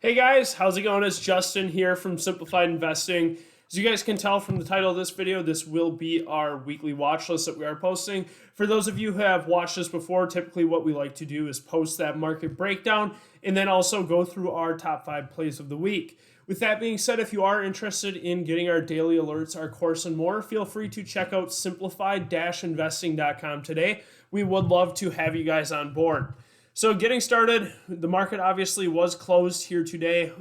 Hey guys, how's it going? It's Justin here from Simplified Investing. As you guys can tell from the title of this video, this will be our weekly watch list that we are posting. For those of you who have watched this before, typically what we like to do is post that market breakdown and then also go through our top 5 plays of the week. With that being said, if you are interested in getting our daily alerts, our course, and more, feel free to check out simplified-investing.com today. We would love to have you guys on board. So getting started, the market obviously was closed here today.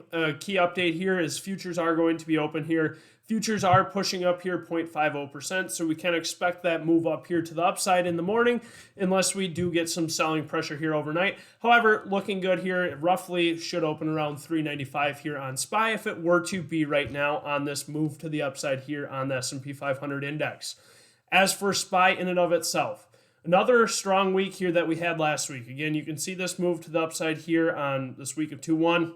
Key update here is futures are going to be open here. Futures are pushing up here 0.50%, so we can expect that move up here to the upside in the morning unless we do get some selling pressure here overnight. However, looking good here, it roughly should open around 395 here on SPY if it were to be right now on this move to the upside here on the S&P 500 index. As for SPY in and of itself, another strong week here that we had last week. Again, you can see this move to the upside here on this week of 2-1.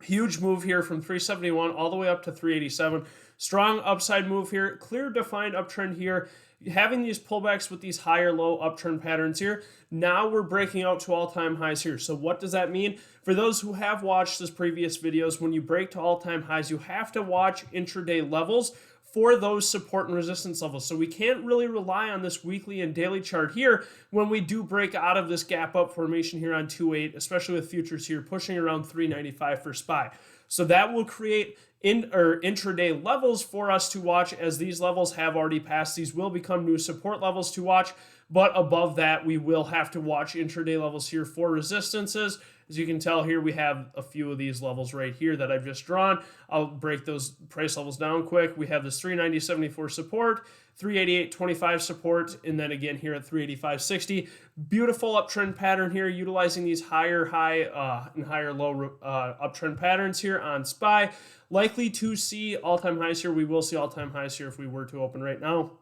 Huge move here from 371 all the way up to 387. Strong upside move here. Clear defined uptrend here. Having these pullbacks with these higher low uptrend patterns here. Now we're breaking out to all-time highs here. So what does that mean? For those who have watched this previous videos, when you break to all-time highs, you have to watch intraday levels for those support and resistance levels. So we can't really rely on this weekly and daily chart here when we do break out of this gap up formation here on 2.8, especially with futures here pushing around 395 for SPY. So that will create intraday levels for us to watch, as these levels have already passed. These will become new support levels to watch, but above that, we will have to watch intraday levels here for resistances. As you can tell here, we have a few of these levels right here that I've just drawn. I'll break those price levels down quick. We have this 390.74 support, 388.25 support, and then again here at 385.60. Beautiful uptrend pattern here, utilizing these higher high and higher low uptrend patterns here on SPY. Likely to see all-time highs here. We will see all-time highs here if we were to open right now.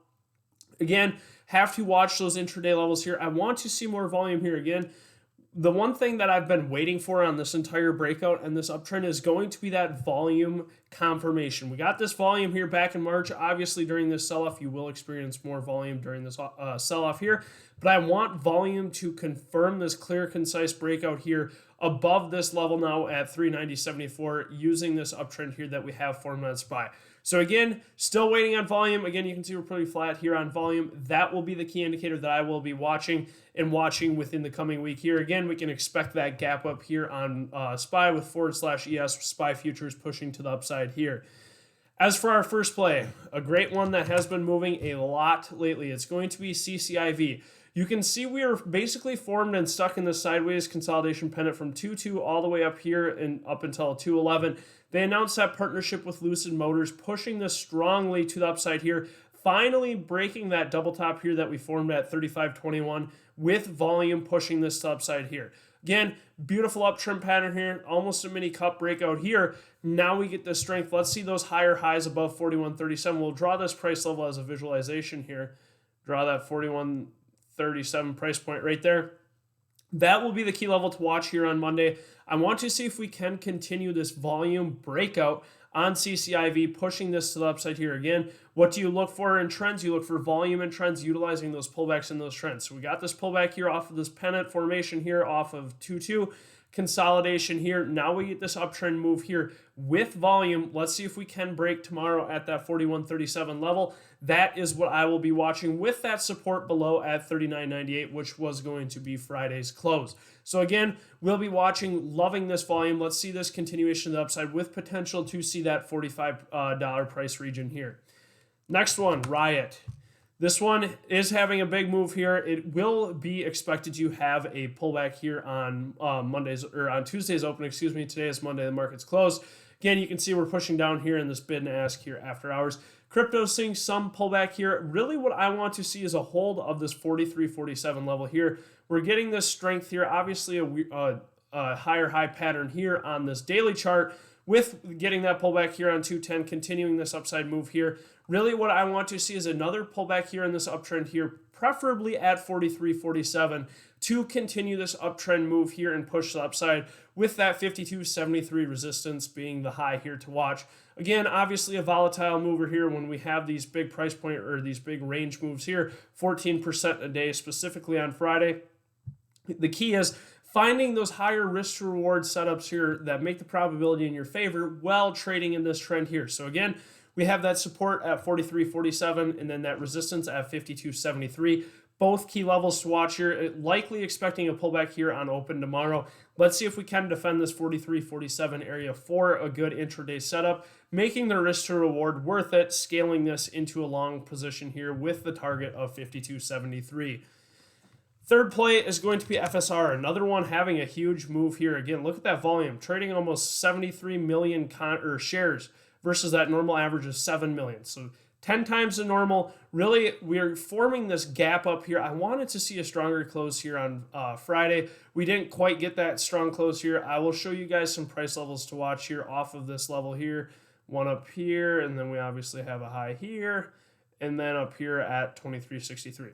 Again, have to watch those intraday levels here. I want to see more volume here again. The one thing that I've been waiting for on this entire breakout and this uptrend is going to be that volume confirmation. We got this volume here back in March. Obviously, during this sell-off, you will experience more volume during this sell-off here. But I want volume to confirm this clear, concise breakout here above this level now at 390.74 using this uptrend here that we have formed on SPY. So again, still waiting on volume. Again, you can see we're pretty flat here on volume. That will be the key indicator that I will be watching within the coming week here. Again, we can expect that gap up here on SPY with /ES SPY futures pushing to the upside here. As for our first play, a great one that has been moving a lot lately, it's going to be CCIV. You can see we are basically formed and stuck in this sideways consolidation pennant from 2.2 all the way up here and up until 2.11. They announced that partnership with Lucid Motors, pushing this strongly to the upside here, finally breaking that double top here that we formed at 35.21 with volume pushing this to upside here. Again, beautiful uptrend pattern here, almost a mini cup breakout here. Now we get the strength. Let's see those higher highs above 41.37. We'll draw this price level as a visualization here. Draw that 41.37 price point right there. That will be the key level to watch here on Monday. I want to see if we can continue this volume breakout on CCIV, pushing this to the upside here again. What do you look for in trends? You look for volume and trends, utilizing those pullbacks in those trends. So we got this pullback here off of this pennant formation here off of 2.2. Consolidation here. Now we get this uptrend move here with volume. Let's see if we can break tomorrow at that 41.37 level. That is what I will be watching with that support below at 39.98, which was going to be Friday's close. So again, we'll be watching, loving this volume. Let's see this continuation of the upside with potential to see that $45 price region here. Next one, Riot. This one is having a big move here. It will be expected to have a pullback here on Monday's or on Tuesday's open. Excuse me. Today is Monday. The market's closed. Again, you can see we're pushing down here in this bid and ask here after hours. Crypto's seeing some pullback here. Really, what I want to see is a hold of this 43.47 level here. We're getting this strength here. Obviously, a higher high pattern here on this daily chart, with getting that pullback here on 210, continuing this upside move here. Really what I want to see is another pullback here in this uptrend here, preferably at 43.47, to continue this uptrend move here and push the upside, with that 52.73 resistance being the high here to watch. Again, obviously a volatile mover here when we have these big price point or these big range moves here, 14% a day, specifically on Friday. The key is finding those higher risk to reward setups here that make the probability in your favor while trading in this trend here. So again, we have that support at 43.47 and then that resistance at 52.73. Both key levels to watch here. Likely expecting a pullback here on open tomorrow. Let's see if we can defend this 43.47 area for a good intraday setup, making the risk to reward worth it, scaling this into a long position here with the target of 52.73. Third play is going to be FSR, another one having a huge move here. Again, look at that volume, trading almost 73 million shares versus that normal average of 7 million. So 10 times the normal. Really, we're forming this gap up here. I wanted to see a stronger close here on Friday. We didn't quite get that strong close here. I will show you guys some price levels to watch here off of this level here. One up here, and then we obviously have a high here, and then up here at 23.63.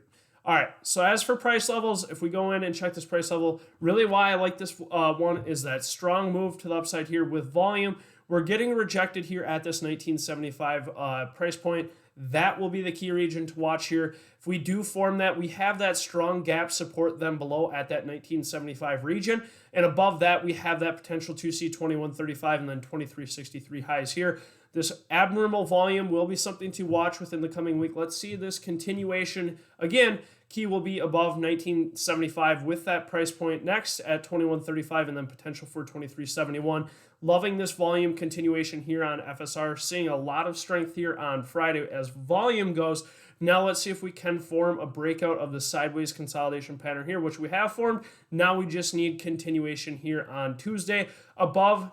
All right, so as for price levels, if we go in and check this price level, really why I like this one is that strong move to the upside here with volume. We're getting rejected here at this 1975 price point. That will be the key region to watch here. If we do form that, we have that strong gap support then below at that 1975 region. And above that, we have that potential to see 2135 and then 2363 highs here. This abnormal volume will be something to watch within the coming week. Let's see this continuation. Again, key will be above 1975 with that price point next at 2135 and then potential for 2371. Loving this volume continuation here on FSR, seeing a lot of strength here on Friday as volume goes. Now let's see if we can form a breakout of the sideways consolidation pattern here, which we have formed. Now we just need continuation here on Tuesday. Above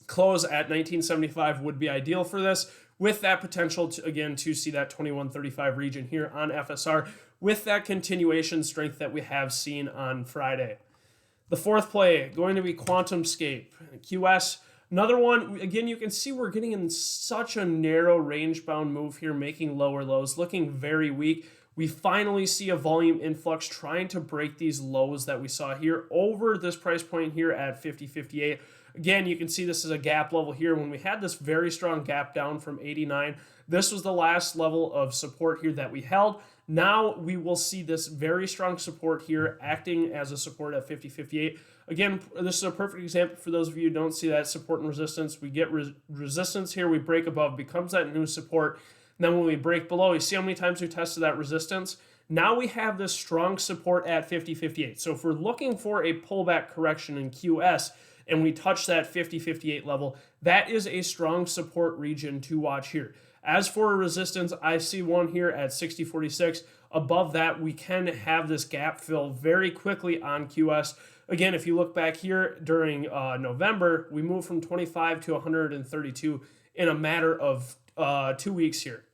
close at 1975 would be ideal for this, with that potential to, again, to see that 2135 region here on FSR with that continuation strength that we have seen on Friday. The fourth play going to be QuantumScape, QS. Another one, again, you can see we're getting in such a narrow range-bound move here, making lower lows, looking very weak. We finally see a volume influx trying to break these lows that we saw here over this price point here at 50.58. Again, you can see this is a gap level here. When we had this very strong gap down from 89, this was the last level of support here that we held. Now we will see this very strong support here acting as a support at 50.58. Again, this is a perfect example for those of you who don't see that support and resistance. We get resistance here, we break above, becomes that new support. And then when we break below, you see how many times we tested that resistance? Now we have this strong support at 50.58. So if we're looking for a pullback correction in QS and we touch that 50.58 level, that is a strong support region to watch here. As for a resistance, I see one here at 60.46. Above that, we can have this gap fill very quickly on QS. Again, if you look back here during November, we moved from 25 to 132 in a matter of 2 weeks here.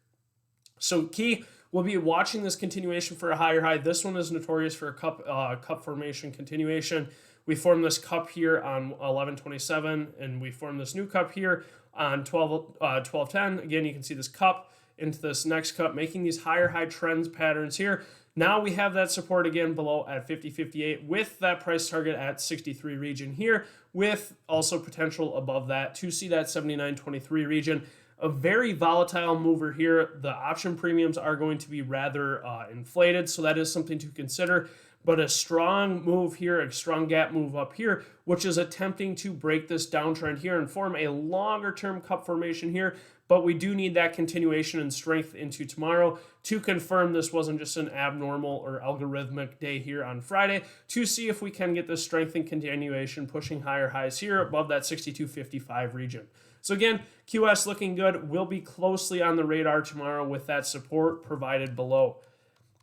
So key, we'll be watching this continuation for a higher high. This one is notorious for a cup formation continuation. We formed this cup here on 11.27, and we formed this new cup here on 12.10. Again, you can see this cup into this next cup, making these higher high trends patterns here. Now we have that support again below at 50.58 with that price target at 63 region here, with also potential above that to see that 79.23 region. A very volatile mover here. The option premiums are going to be rather inflated, so that is something to consider. But a strong move here, a strong gap move up here, which is attempting to break this downtrend here and form a longer term cup formation here. But we do need that continuation and strength into tomorrow to confirm this wasn't just an abnormal or algorithmic day here on Friday, to see if we can get this strength and continuation pushing higher highs here above that 62.55 region. So again, QS looking good. We'll be closely on the radar tomorrow with that support provided below.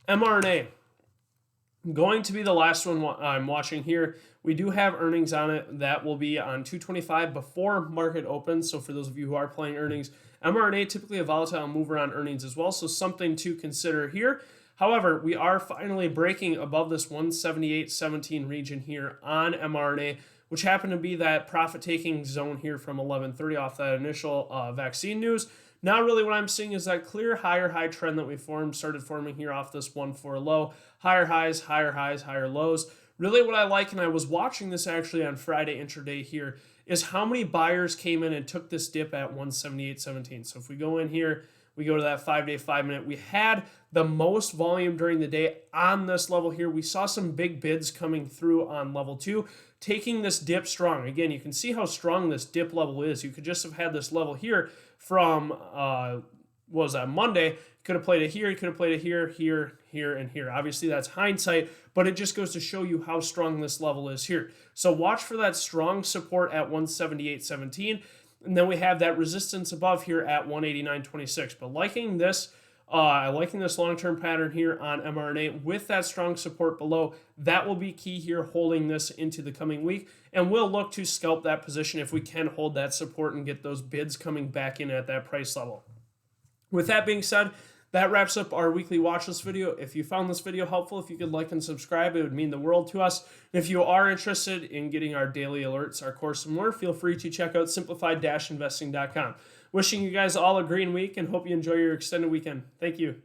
MRNA. Going to be the last one I'm watching here. We do have earnings on it. That will be on 225 before market opens. So for those of you who are playing earnings, MRNA typically a volatile mover on earnings as well. So something to consider here. However, we are finally breaking above this 178.17 region here on MRNA, which happened to be that profit-taking zone here from 11:30 off that initial vaccine news. Now really what I'm seeing is that clear higher high trend that we started forming here off this 1.4 low. Higher highs, higher lows. Really what I like, and I was watching this actually on Friday intraday here, is how many buyers came in and took this dip at 178.17. So if we go in here, We go to that 5-day, 5-minute. We had the most volume during the day on this level here. We saw some big bids coming through on level 2, taking this dip strong. Again, you can see how strong this dip level is. You could just have had this level here from, what was that, Monday. You could have played it here, you could have played it here, here, here, and here. Obviously, that's hindsight, but it just goes to show you how strong this level is here. So watch for that strong support at 178.17. And then we have that resistance above here at 189.26. But liking this long-term pattern here on MRNA with that strong support below, that will be key here holding this into the coming week. And we'll look to scalp that position if we can hold that support and get those bids coming back in at that price level. With that being said, that wraps up our weekly watch list video. If you found this video helpful, if you could like and subscribe, it would mean the world to us. And if you are interested in getting our daily alerts, our course, and more, feel free to check out simplified-investing.com. Wishing you guys all a green week and hope you enjoy your extended weekend. Thank you.